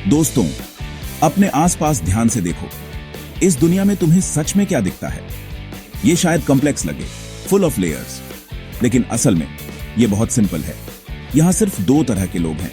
दोस्तों, अपने आसपास ध्यान से देखो। इस दुनिया में तुम्हें सच में क्या दिखता है? ये शायद कॉम्प्लेक्स लगे, फुल ऑफ लेयर्स, लेकिन असल में ये बहुत सिंपल है। यहां सिर्फ दो तरह के लोग हैं।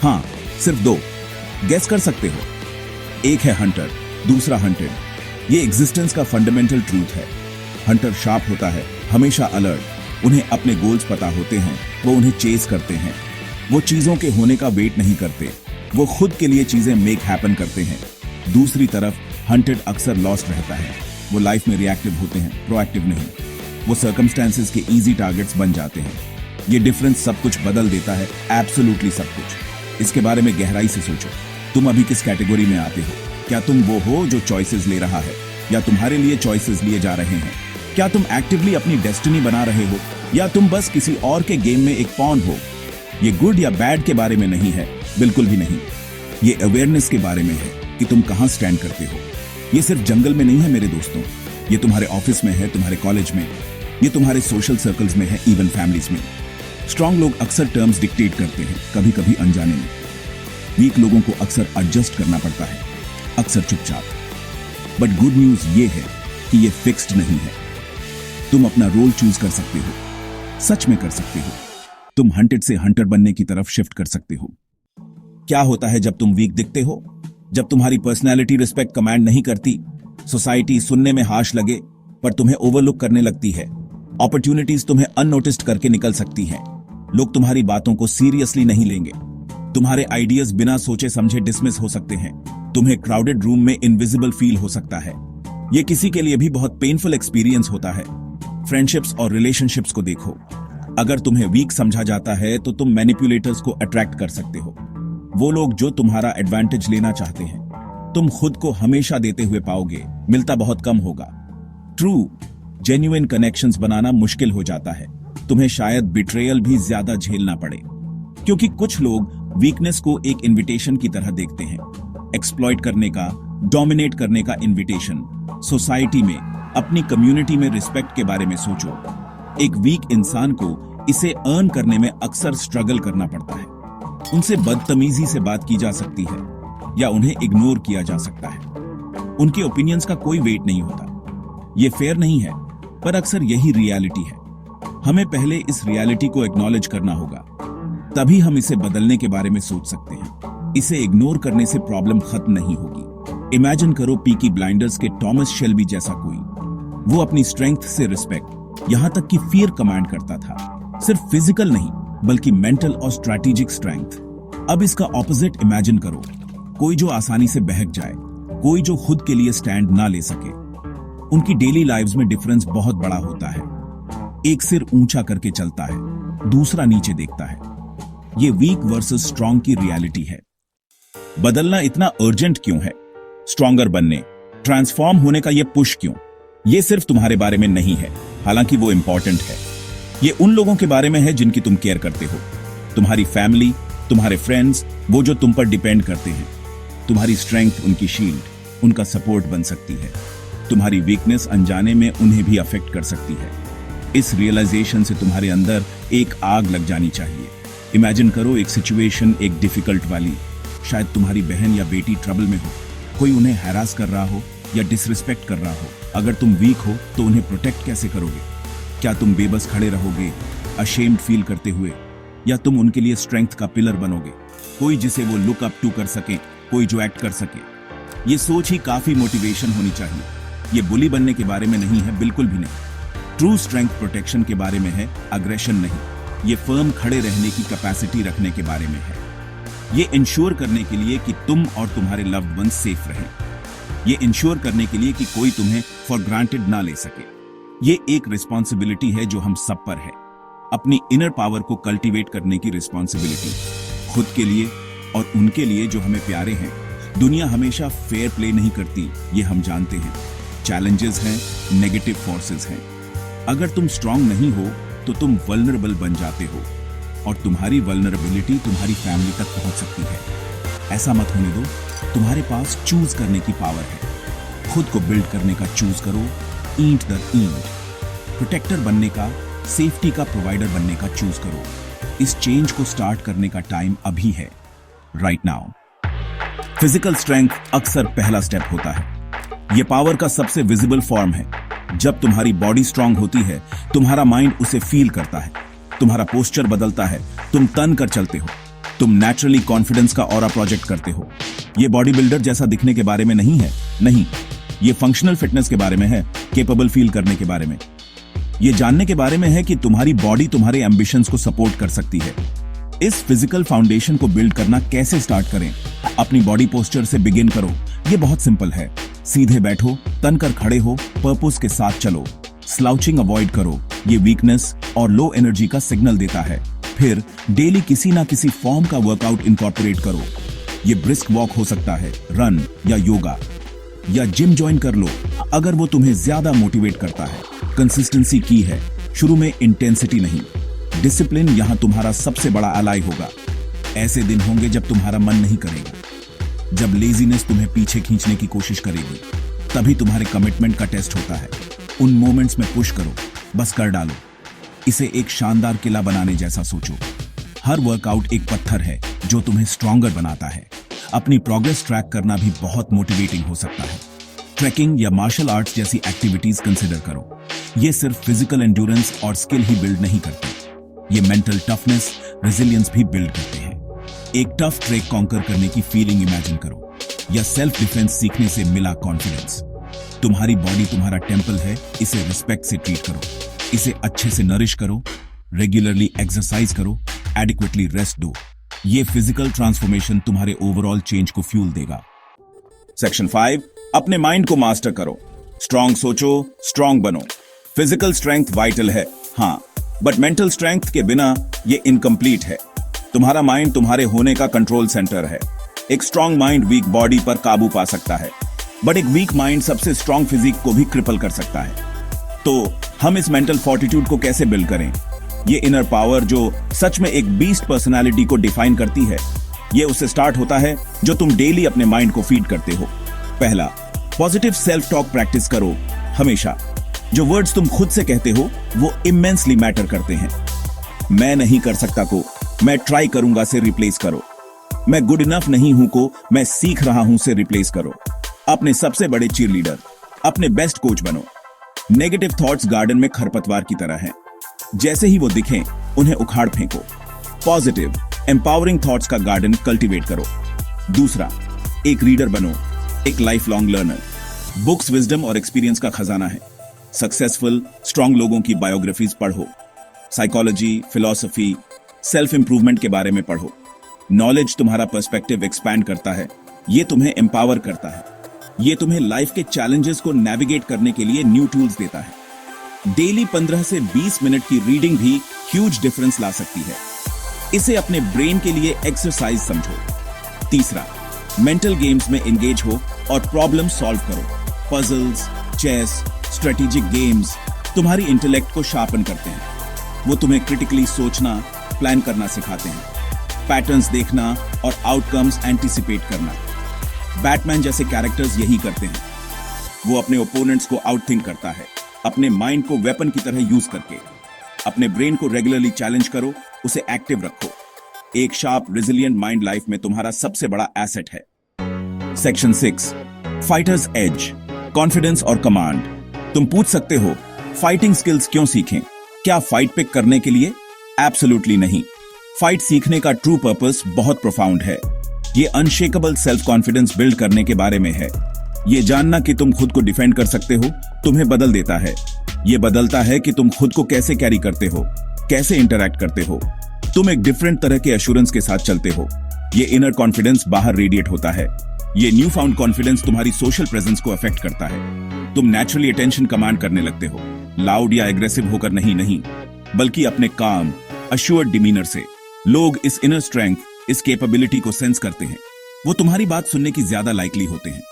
हाँ, सिर्फ दो। गेस कर सकते हो? एक है हंटर, दूसरा हंटेड। ये एग्जिस्टेंस का फंडामेंटल ट्रूथ है। हंटर शार्प होता है, हमेशा अलर्ट। उन्हें अपने गोल्स पता होते हैं, वो उन्हें चेस करते हैं। वो चीजों के होने का वेट नहीं करते, वो खुद के लिए चीजें मेक हैपन करते हैं। दूसरी तरफ हंटेड अक्सर लॉस्ट रहता है। वो लाइफ में रिएक्टिव होते हैं, प्रोएक्टिव नहीं। वो सर्कमस्टेंसेस के इजी टारगेट्स बन जाते हैं। ये डिफरेंस सब कुछ बदल देता है, एब्सोल्युटली सब कुछ। इसके बारे में गहराई से सोचो। तुम अभी किस कैटेगरी में आते हो? क्या तुम वो हो जो चॉइसेस ले रहा है, या तुम्हारे लिए चॉइसेस लिए जा रहे हैं? क्या तुम एक्टिवली अपनी डेस्टिनी बना रहे हो, या तुम बस किसी और के गेम में एक पॉन हो? ये गुड या बैड के बारे में नहीं है, बिल्कुल भी नहीं। ये अवेयरनेस के बारे में है कि तुम कहां स्टैंड करते हो। ये सिर्फ जंगल में नहीं है मेरे दोस्तों, ये तुम्हारे ऑफिस में है, तुम्हारे कॉलेज में, ये तुम्हारे सोशल सर्कल्स में है, इवन फैमिलीज में। स्ट्रांग लोग अक्सर टर्म्स डिक्टेट करते हैं, कभी कभी अनजाने में। वीक लोगों को अक्सर एडजस्ट करना पड़ता है, अक्सर चुपचाप। बट गुड न्यूज ये है कि ये फिक्स्ड नहीं है। तुम अपना रोल चूज कर सकते हो, सच में कर सकते हो। तुम हंटेड से हंटर बनने की तरफ शिफ्ट कर सकते हो। क्या होता है जब तुम वीक दिखते हो? जब तुम्हारी पर्सनैलिटी रिस्पेक्ट कमांड नहीं करती, सोसाइटी सुनने में हार्श लगे पर तुम्हें ओवरलुक करने लगती है। अपॉर्चुनिटीज तुम्हें अननोटिस्ड करके निकल सकती हैं। लोग तुम्हारी बातों को सीरियसली नहीं लेंगे। तुम्हारे आइडियाज बिना सोचे समझे डिसमिस हो सकते हैं। तुम्हें क्राउडेड रूम में इनविजिबल फील हो सकता है। यह किसी के लिए भी बहुत पेनफुल एक्सपीरियंस होता है। फ्रेंडशिप्स और रिलेशनशिप्स को देखो। अगर तुम्हें वीक समझा जाता है तो तुम मैनिपुलेटर्स को अट्रैक्ट कर सकते हो, वो लोग जो तुम्हारा एडवांटेज लेना चाहते हैं। तुम खुद को हमेशा देते हुए पाओगे, मिलता बहुत कम होगा। ट्रू, जेन्युइन कनेक्शंस बनाना मुश्किल हो जाता है। तुम्हें शायद बिट्रेयल भी ज्यादा झेलना पड़े, क्योंकि कुछ लोग वीकनेस को एक इनविटेशन की तरह देखते हैं। एक्सप्लॉइट करने का, डोमिनेट करने का इनविटेशन। सोसाइटी में, अपनी कम्युनिटी में रिस्पेक्ट के बारे में सोचो। एक वीक इंसान को इसे अर्न करने में अक्सर स्ट्रगल करना पड़ता है। उनसे बदतमीजी से बात की जा सकती है या उन्हें इग्नोर किया जा सकता है। उनके ओपिनियंस का कोई वेट नहीं होता। ये फेयर नहीं है, पर अक्सर यही रियलिटी है। हमें पहले इस रियलिटी को एक्नॉलेज करना होगा, तभी हम इसे बदलने के बारे में सोच सकते हैं। इसे इग्नोर करने से प्रॉब्लम खत्म नहीं होगी। इमेजिन करो पीकी ब्लाइंडर्स के टॉमस शेल्बी जैसा कोई। वो अपनी स्ट्रेंथ से रिस्पेक्ट, यहां तक कि फियर कमांड करता था। सिर्फ फिजिकल नहीं, बल्कि मेंटल और स्ट्रैटेजिक स्ट्रेंथ। अब इसका ऑपोजिट इमेजिन करो। कोई जो आसानी से बहक जाए, कोई जो खुद के लिए स्टैंड ना ले सके। उनकी डेली लाइव्स में डिफरेंस बहुत बड़ा होता है। एक सिर ऊंचा करके चलता है, दूसरा नीचे देखता है। ये वीक वर्सेस स्ट्रांग की रियलिटी है। बदलना इतना अर्जेंट क्यों है? स्ट्रॉन्गर बनने, ट्रांसफॉर्म होने का ये पुश क्यों? ये सिर्फ तुम्हारे बारे में नहीं है, हालांकि वो इंपॉर्टेंट है। ये उन लोगों के बारे में है जिनकी तुम केयर करते हो। तुम्हारी फैमिली, तुम्हारे फ्रेंड्स, वो जो तुम पर डिपेंड करते हैं। तुम्हारी स्ट्रेंथ उनकी शील्ड, उनका सपोर्ट बन सकती है। तुम्हारी वीकनेस अनजाने में उन्हें भी अफेक्ट कर सकती है। इस रियलाइजेशन से तुम्हारे अंदर एक आग लग जानी चाहिए। इमेजिन करो एक सिचुएशन, एक डिफिकल्ट वाली। शायद तुम्हारी बहन या बेटी ट्रबल में हो, कोई उन्हें हैरास कर रहा हो या डिसरिस्पेक्ट कर रहा हो। अगर तुम वीक हो तो उन्हें प्रोटेक्ट कैसे करोगे? क्या तुम बेबस खड़े रहोगे, अशेम्ड फील करते हुए, या तुम उनके लिए स्ट्रेंथ का पिलर बनोगे, कोई जिसे वो लुक अप टू कर सके, कोई जो एक्ट कर सके? ये सोच ही काफी मोटिवेशन होनी चाहिए। ये बुली बनने के बारे में नहीं है, बिल्कुल भी नहीं। ट्रू स्ट्रेंथ प्रोटेक्शन के बारे में है, अग्रेशन नहीं। ये फर्म खड़े रहने की कैपेसिटी रखने के बारे में है। ये इंश्योर करने के लिए कि तुम और तुम्हारे लव्ड वंस सेफ रहें। ये इंश्योर करने के लिए कि कोई तुम्हें फॉर ग्रांटेड ना ले सके। ये एक रिस्पॉन्सिबिलिटी है जो हम सब पर है। अपनी इनर पावर को कल्टीवेट करने की रिस्पॉन्सिबिलिटी, खुद के लिए और उनके लिए जो हमें प्यारे हैं। दुनिया हमेशा फेयर प्ले नहीं करती, ये हम जानते हैं। चैलेंजेस हैं, नेगेटिव फोर्सेस हैं। अगर तुम स्ट्रांग नहीं हो तो तुम वल्नरेबल बन जाते हो, और तुम्हारी वल्नरेबिलिटी तुम्हारी फैमिली तक पहुंच सकती है। ऐसा मत होने दो। तुम्हारे पास चूज करने की पावर है। खुद को बिल्ड करने का चूज करो, ईंट दर ईंट। प्रोटेक्टर बनने का, सेफ्टी का प्रोवाइडर बनने का चूज करो। इस चेंज को स्टार्ट करने का टाइम अभी है, राइट नाउ। फिजिकल स्ट्रेंथ अक्सर पहला स्टेप होता है। यह पावर का सबसे विजिबल फॉर्म है। जब तुम्हारी बॉडी स्ट्रांग होती है, तुम्हारा माइंड उसे फील करता है, तुम्हारा पोस्चर बदलता है, तुम तन कर चलते हो, तुम नेचुरली कॉन्फिडेंस का ऑरा प्रोजेक्ट करते हो। यह बॉडी बिल्डर जैसा दिखने के बारे में नहीं है, नहीं, यह फंक्शनल फिटनेस के बारे में है, केपेबल फील करने के बारे में, यह जानने के बारे में है कि तुम्हारी बॉडी तुम्हारे एम्बिशंस को सपोर्ट कर सकती है। इस फिजिकल फाउंडेशन को बिल्ड करना कैसे स्टार्ट करें? अपनी बॉडी पोस्चर से बिगिन करो। यह बहुत सिंपल है। सीधे बैठो, तन कर खड़े हो, पर्पस के साथ चलो, स्लाउचिंग अवॉइड करो, ये वीकनेस और लो एनर्जी का सिग्नल देता है। फिर डेली किसी ना किसी फॉर्म का वर्कआउट इनकॉर्पोरेट करो। ये ब्रिस्क वॉक हो सकता है, रन या योगा, या जिम ज्वाइन कर लो अगर वो तुम्हें ज्यादा मोटिवेट करता है। कंसिस्टेंसी की है, शुरू में इंटेंसिटी नहीं। डिसिप्लिन यहां तुम्हारा सबसे बड़ा अलाई होगा। ऐसे दिन होंगे जब तुम्हारा मन नहीं करेगा, जब लेजीनेस तुम्हें पीछे खींचने की कोशिश करेगी, तभी तुम्हारे कमिटमेंट का टेस्ट होता है। उन मोमेंट्स में पुश करो, बस कर डालो। इसे एक शानदार किला बनाने जैसा सोचो। हर वर्कआउट एक पत्थर है जो तुम्हें स्ट्रॉन्गर बनाता है। अपनी प्रोग्रेस ट्रैक करना भी बहुत मोटिवेटिंग हो सकता है। ट्रैकिंग या मार्शल आर्ट्स जैसी एक्टिविटीज कंसिडर करो। ये सिर्फ फिजिकल एंड्योरेंस और स्किल ही बिल्ड नहीं करते, ये मेंटल टफनेस, रेजिलियंस भी बिल्ड करते हैं। एक टफ ट्रेक कॉन्कर करने की फीलिंग इमेजिन करो, या सेल्फ डिफेंस सीखने से मिला कॉन्फिडेंस। तुम्हारी बॉडी तुम्हारा टेम्पल है, इसे रिस्पेक्ट से ट्रीट करो, इसे अच्छे से नरिश करो, रेगुलरली एक्सरसाइज करो, एडिक्वेटली रेस्ट दो। ये फिजिकल ट्रांसफॉर्मेशन तुम्हारे ओवरऑल चेंज को फ्यूल देगा। सेक्शन 5, अपने माइंड को मास्टर करो। स्ट्रांग सोचो, स्ट्रांग बनो। फिजिकल स्ट्रेंथ वाइटल है, हाँ, बट मेंटल स्ट्रेंथ के बिना ये इनकम्प्लीट है। तुम्हारा माइंड तुम्हारे होने का कंट्रोल सेंटर है। एक स्ट्रांग माइंड वीक बॉडी पर काबू पा सकता है, बट एक वीक माइंड सबसे स्ट्रांग फिजिक को भी क्रिपल कर सकता है। तो हम इस मेंटल फोर्टिट्यूड को कैसे बिल्ड करें? ये इनर पावर जो सच में एक बीस्ट पर्सनालिटी को डिफाइन करती है, ये उससे स्टार्ट होता है जो तुम डेली अपने माइंड को फीड करते हो। पहला, पॉजिटिव सेल्फ टॉक प्रैक्टिस करो हमेशा। जो वर्ड्स तुम खुद से कहते हो वो इमेंसली मैटर करते हैं। मैं नहीं कर सकता को मैं ट्राई करूंगा से रिप्लेस करो। मैं गुड इनफ नहीं हूं को मैं सीख रहा हूं से रिप्लेस करो। अपने सबसे बड़े चीयरलीडर, अपने बेस्ट कोच बनो। नेगेटिव थॉट्स गार्डन में खरपतवार की तरह हैं, जैसे ही वो दिखें उन्हें उखाड़ फेंको। पॉजिटिव एम्पावरिंग थॉट्स का गार्डन कल्टीवेट करो। दूसरा, एक रीडर बनो, एक life long learner. Books wisdom और एक्सपीरियंस का खजाना है। सक्सेसफुल स्ट्रांग लोगों की बायोग्राफीज पढ़ो, साइकोलॉजी, फिलॉसफी, सेल्फ इंप्रूवमेंट के बारे में पढ़ो। नॉलेज तुम्हारा पर्सपेक्टिव एक्सपैंड करता है, ये तुम्हें एम्पावर करता है, ये तुम्हें लाइफ के चैलेंजेस को नेविगेट करने के लिए न्यू टूल्स देता है। डेली 15 से 20 मिनट की रीडिंग भी ह्यूज डिफरेंस ला सकती है। इसे अपने ब्रेन के लिए एक्सरसाइज समझो। तीसरा, मेंटल गेम्स में एंगेज हो और प्रॉब्लम सॉल्व करो। पजल्स, चेस, स्ट्रेटेजिक गेम्स तुम्हारी इंटेलेक्ट को शार्पन करते हैं। वो तुम्हें क्रिटिकली सोचना, प्लान करना सिखाते हैं, पैटर्न्स देखना और आउटकम्स एंटिसिपेट करना। बैटमैन जैसे कैरेक्टर्स यही करते हैं। वो अपने ओपोनेंट्स को आउटथिंक करता है, अपने माइंड को वेपन की तरह यूज करके। अपने ब्रेन को रेगुलरली चैलेंज करो, उसे एक्टिव रखो। एक शार्प रेजिलिएंट माइंड लाइफ में तुम्हारा सबसे बड़ा एसेट है। सेक्शन 6, फाइटर्स एज, कॉन्फिडेंस और कमांड। तुम पूछ सकते हो, फाइटिंग स्किल्स क्यों सीखें? क्या फाइट पिक करने के लिए? एब्सोल्युटली नहीं। फाइट सीखने का ट्रू पर्पस बहुत प्रोफाउंड है। ये अनशेकेबल सेल्फ कॉन्फिडेंस बिल्ड करने के बारे में है। ये जानना कि तुम खुद को डिफेंड कर सकते हो तुम्हें बदल देता है। ये बदलता है कि तुम खुद को कैसे कैरी करते हो, कैसे इंटरैक्ट करते हो। तुम एक डिफरेंट तरह के एश्योरेंस के साथ चलते हो। ये इनर कॉन्फिडेंस बाहर रेडिएट होता है। ये न्यू फाउंड कॉन्फिडेंस तुम्हारी सोशल प्रेजेंस को अफेक्ट करता है। तुम नेचुरली अटेंशन कमांड करने लगते हो, लाउड या एग्रेसिव होकर नहीं, बल्कि अपने काम, अश्योर्ड डिमीनर से। लोग इस इनर स्ट्रेंथ, इस कैपेबिलिटी को सेंस करते हैं। वो तुम्हारी बात सुनने की ज्यादा लाइकली होते हैं।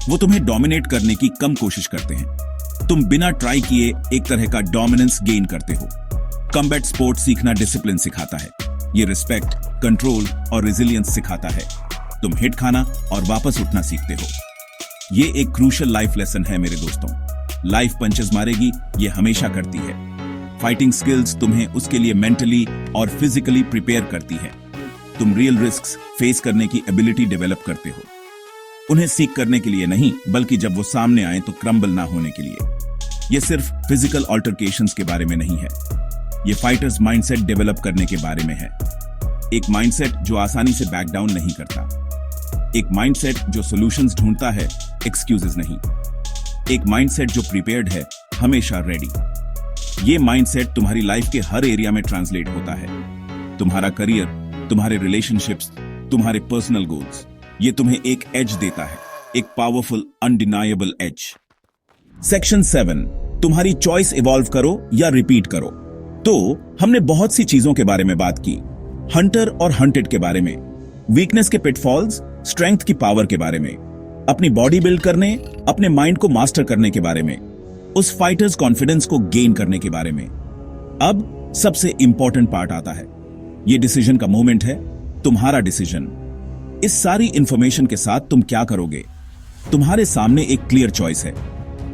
वो तुम्हें डोमिनेट करने की कम कोशिश करते हैं। तुम बिना ट्राई किए एक तरह का डोमिनेंस गेन करते हो। कॉम्बैट स्पोर्ट सीखना डिसिप्लिन सिखाता है। ये रिस्पेक्ट, कंट्रोल और रेजिलियंस सिखाता है। तुम हिट खाना और वापस उठना सीखते हो। ये एक क्रूशियल लाइफ लेसन है मेरे दोस्तों। लाइफ पंचेस मारेगी, ये हमेशा करती है। फाइटिंग स्किल्स तुम्हें उसके लिए मेंटली और फिजिकली प्रिपेयर करती है। तुम रियल रिस्क्स फेस करने की एबिलिटी डेवलप करते हो, उन्हें सीख करने के लिए नहीं, बल्कि जब वो सामने आए तो क्रम्बल ना होने के लिए। ये सिर्फ फिजिकल ऑल्टरकेशंस के बारे में नहीं है, ये फाइटर्स माइंडसेट डेवलप करने के बारे में है। एक माइंडसेट जो आसानी से बैक डाउन नहीं करता, एक माइंडसेट जो सॉल्यूशंस ढूंढता है, एक्सक्यूजेस नहीं, एक माइंडसेट जो प्रिपेयर्ड है, हमेशा रेडी। ये माइंडसेट तुम्हारी लाइफ के हर एरिया में ट्रांसलेट होता है, तुम्हारा करियर, तुम्हारे रिलेशनशिप्स, तुम्हारे पर्सनल गोल्स। ये तुम्हें एक एज देता है, एक पावरफुल अनडिनायबल एज। सेक्शन 7, तुम्हारी चॉइस इवॉल्व करो या रिपीट करो। तो हमने बहुत सी चीजों के बारे में बात की, हंटर और हंटेड के बारे में, वीकनेस के पिटफॉल्स, स्ट्रेंथ की पावर के बारे में, अपनी बॉडी बिल्ड करने, अपने माइंड को मास्टर करने के बारे में, उस फाइटर्स कॉन्फिडेंस को गेन करने के बारे में। अब सबसे इंपॉर्टेंट पार्ट आता है, ये डिसीजन का मोमेंट है, तुम्हारा डिसीजन। इस सारी इंफॉर्मेशन के साथ तुम क्या करोगे? तुम्हारे सामने एक क्लियर चॉइस है,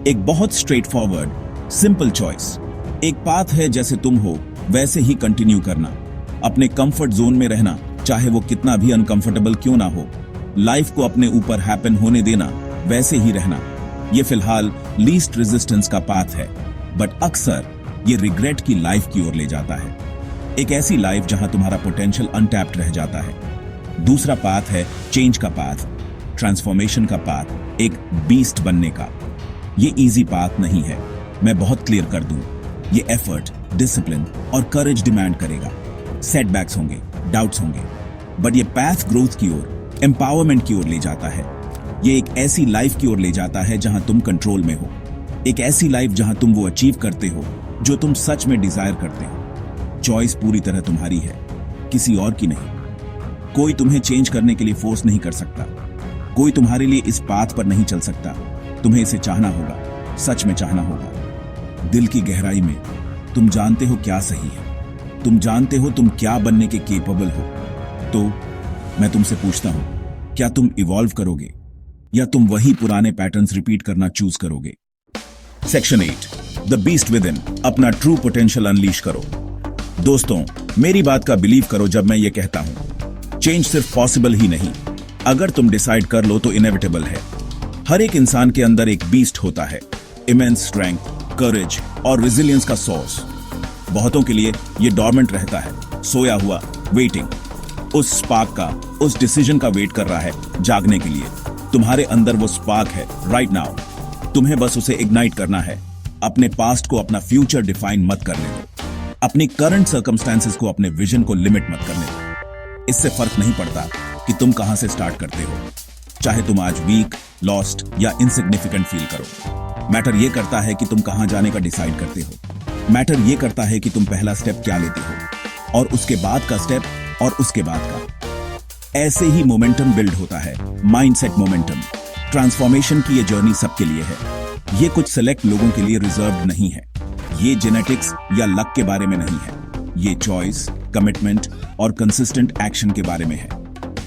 एक बहुत स्ट्रेट फॉरवर्ड सिंपल चॉइस। एक पाथ है, जैसे तुम हो वैसे ही कंटिन्यू करना, अपने कंफर्ट जोन में रहना, चाहे वो कितना भी अनकंफर्टेबल क्यों ना हो। लाइफ को अपने ऊपर हैपन होने देना, वैसे ही रहना। ये फिलहाल लीस्ट रेजिस्टेंस का पाथ है, बट अक्सर ये रिग्रेट की लाइफ की ओर ले जाता है, एक ऐसी लाइफ जहां तुम्हारा पोटेंशियल अनटैप्ड रह जाता है। दूसरा पाथ है चेंज का पाथ, ट्रांसफॉर्मेशन का पाथ, एक बीस्ट बनने का। ये इजी पाथ नहीं है, मैं बहुत क्लियर कर दूं। ये एफर्ट, डिसिप्लिन और करेज डिमांड करेगा। सेटबैक्स होंगे, डाउट्स होंगे, बट ये पाथ ग्रोथ की ओर, एम्पावरमेंट की ओर ले जाता है। ये एक ऐसी लाइफ की ओर ले जाता है जहां तुम कंट्रोल में हो, एक ऐसी लाइफ जहां तुम वो अचीव करते हो जो तुम सच में डिजायर करते हो। चॉइस पूरी तरह तुम्हारी है, किसी और की नहीं। कोई तुम्हें चेंज करने के लिए फोर्स नहीं कर सकता, कोई तुम्हारे लिए इस पाथ पर नहीं चल सकता। तुम्हें इसे चाहना होगा, सच में चाहना होगा। दिल की गहराई में तुम जानते हो क्या सही है, तुम जानते हो तुम क्या बनने के केपेबल हो। तो मैं तुमसे पूछता हूं, क्या तुम इवॉल्व करोगे या तुम वही पुराने पैटर्न्स रिपीट करना चूज करोगे? Section 8, the beast with in, अपना ट्रू पोटेंशियल अनलीश करो। दोस्तों, मेरी बात का बिलीव करो जब मैं ये कहता हूं, चेंज सिर्फ पॉसिबल ही नहीं, अगर तुम डिसाइड कर लो तो इनेविटेबल है। हर एक इंसान के अंदर एक बीस्ट होता है, इमेंस स्ट्रेंथ, करेज और रेजिलियंस का सोर्स। बहुतों के लिए ये डॉर्मेंट रहता है, सोया हुआ, वेटिंग। उस स्पार्क का, उस डिसीजन का वेट कर रहा है जागने के लिए। तुम्हारे अंदर वो स्पार्क है राइट नाउ, तुम्हें बस उसे इग्नाइट करना है। अपने पास्ट को अपना फ्यूचर डिफाइन मत करने दो, अपनी करंट सर्कमस्टेंसेस को अपने विजन को लिमिट मत करने दो। इससे फर्क नहीं पड़ता कि तुम कहां से स्टार्ट करते हो, चाहे तुम आज वीक, लॉस्ट या इनसिग्निफिकेंट फील करो। मैटर ये करता है कि तुम कहां जाने का डिसाइड करते हो। मैटर ये करता है कि तुम पहला स्टेप क्या लेते हो, और उसके बाद का स्टेप, और उसके बाद का। ऐसे ही मोमेंटम बिल्ड होता है, माइंडसेट मोमेंटम। ट्रांसफॉर्मेशन की ये जर्नी सबके लिए है, ये कुछ सेलेक्ट लोगों के लिए रिजर्व्ड नहीं है। ये जेनेटिक्स या लक के बारे में नहीं है, ये चॉइस, कमिटमेंट और कंसिस्टेंट एक्शन के बारे में है।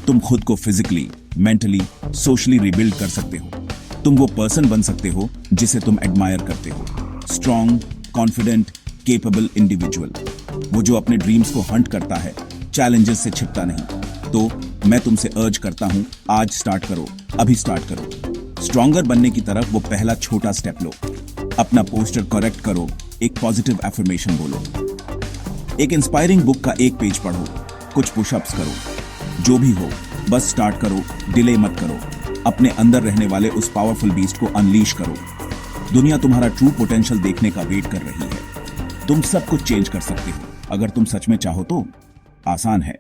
तुम खुद को फिजिकली, मेंटली, सोशली रिबिल्ड कर सकते हो। तुम वो पर्सन बन सकते हो जिसे तुम एडमायर करते हो, स्ट्रॉन्ग, कॉन्फिडेंट, केपेबल इंडिविजुअल, वो जो अपने ड्रीम्स को हंट करता है, चैलेंजेस से छिपता नहीं। तो मैं तुमसे अर्ज करता हूं, आज स्टार्ट करो, अभी स्टार्ट करो। स्ट्रॉन्गर बनने की तरफ वो पहला छोटा स्टेप लो, अपना पोस्टर करेक्ट करो, एक पॉजिटिव एफर्मेशन बोलो, एक इंस्पायरिंग बुक का एक पेज पढ़ो, कुछ पुशअप्स करो। जो भी हो, बस स्टार्ट करो, डिले मत करो। अपने अंदर रहने वाले उस पावरफुल बीस्ट को अनलीश करो। दुनिया तुम्हारा ट्रू पोटेंशियल देखने का वेट कर रही है। तुम सब कुछ चेंज कर सकते हो, अगर तुम सच में चाहो तो। आसान है,